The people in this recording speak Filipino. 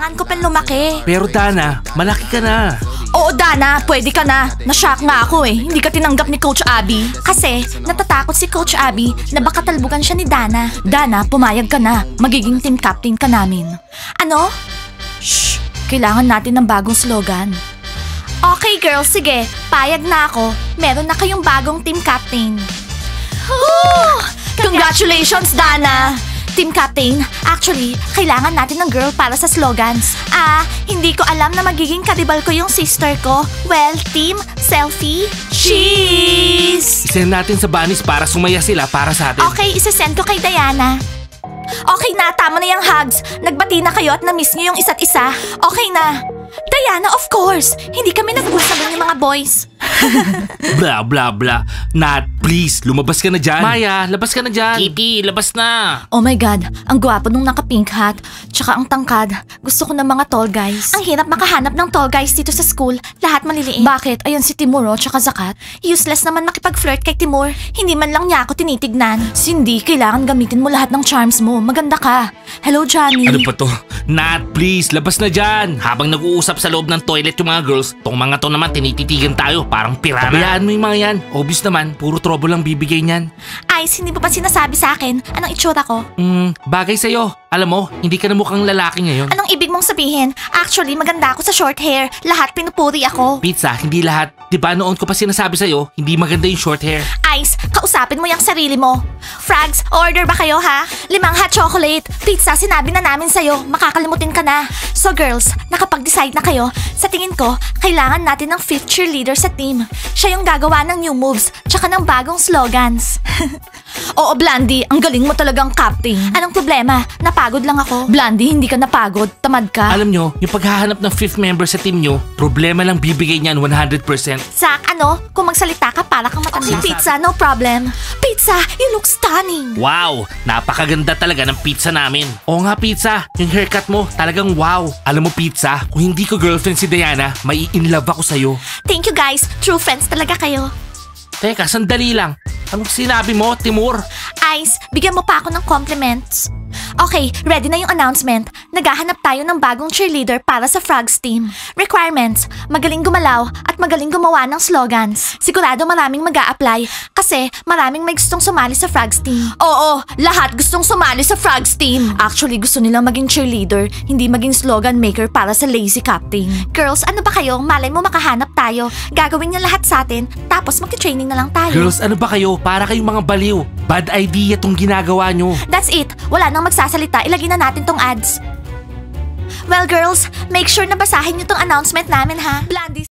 kailangan ko pang lumaki. Pero Dana, malaki ka na. Oo, Dana, pwede ka na. Na-shock nga ako eh. Hindi ka tinanggap ni Coach Abby. Kasi, natatakot si Coach Abby na baka talbugan siya ni Dana. Dana, pumayag ka na. Magiging team captain ka namin. Ano? Shh! Kailangan natin ng bagong slogan. Okay, girls, sige. Payag na ako. Meron na kayong bagong team captain. Woo! Congratulations, Dana! Team Captain, actually, kailangan natin ng girl para sa slogans. Hindi ko alam na magiging kadibal ko yung sister ko. Well, team, selfie, cheese! Isend natin sa bunnies para sumaya sila para sa atin. Okay, isasend ko kay Diana. Okay na, tama na yung hugs. Nagbati na kayo at na-miss niyo yung isa't isa. Okay na. Diana, of course. Hindi kami nag-usap ng mga boys. Blah, blah, blah. Nat, please, lumabas ka na dyan. Maya, labas ka na dyan. Kitty, labas na. Oh my God, ang gwapo nung naka-pink hat. Tsaka ang tangkad. Gusto ko ng mga tall guys. Ang hirap makahanap ng tall guys dito sa school. Lahat maliliit. Bakit? Ayan si Timur tsaka Zakat. Useless naman makipag-flirt kay Timur. Hindi man lang niya ako tinitignan. Cindy, kailangan gamitin mo lahat ng charms mo. Maganda ka. Hello, Johnny. Ano pa to? Nat, please, labas na dyan. Habang nag-uusap sa loob ng toilet yung mga girls, tong mga to naman tinititigan tayo, parang pirana. Pabayaan mo yung mga yan. Obvious naman, puro trouble lang bibigay niyan. Ice, hindi mo pa sinasabi sa akin anong itsura ko? Bagay sa'yo. Alam mo, hindi ka na mukhang lalaki ngayon. Anong ibig mong sabihin? Actually, maganda ako sa short hair. Lahat pinupuri ako. Pizza, hindi lahat. Diba noon ko pa sinasabi sa'yo, hindi maganda yung short hair. Ice, kausapin mo yung sarili mo. Frags, order ba kayo ha? 5 hot chocolate. Pizza, sinabi na namin sa'yo. Makakalimutin ka na. So girls, nakapag-decide na kayo. Sa tingin ko, kailangan natin ng 5th cheerleader sa team. Siya yung gagawa ng new moves, tsaka ng bagong slogans. Oo, Blandy, ang galing mo talagang captain. Anong problema? Napagod lang ako. Blandy, hindi ka napagod. Tamad ka. Alam nyo, yung paghahanap ng 5th member sa team nyo, problema lang bibigay niyan 100%. Zach, kung magsalita ka para kang matanda. Okay, Pizza, no problem. Pizza, you look stunning. Wow, napakaganda talaga ng pizza namin. Oo nga, Pizza, yung haircut mo, talagang wow. Alam mo, Pizza, kung hindi ko girlfriend si Diana, may in-love ako sa'yo. Thank you guys, true friends talaga kayo. Teka, sandali lang. Anong sinabi mo, Timur? Ice, bigyan mo pa ako ng compliments. Okay, ready na yung announcement. Naghahanap tayo ng bagong cheerleader para sa Frogs team. Requirements, magaling gumalaw at magaling gumawa ng slogans. Sigurado maraming mag-a-apply kasi maraming may gustong sumali sa Frogs team. Oo, lahat gustong sumali sa Frogs team. Actually, gusto nilang maging cheerleader, hindi maging slogan maker para sa lazy captain. Girls, ano ba kayo? Malay mo makahanap tayo. Gagawin niyo lahat sa atin, tapos magti-training na lang tayo. Girls, ano ba kayo? Para kayong mga baliw. Bad idea tong ginagawa nyo. That's it. Wala nang magsasalita. Ilagay na natin tong ads. Well, girls, make sure na basahin niyo tong announcement namin, ha? Blandy.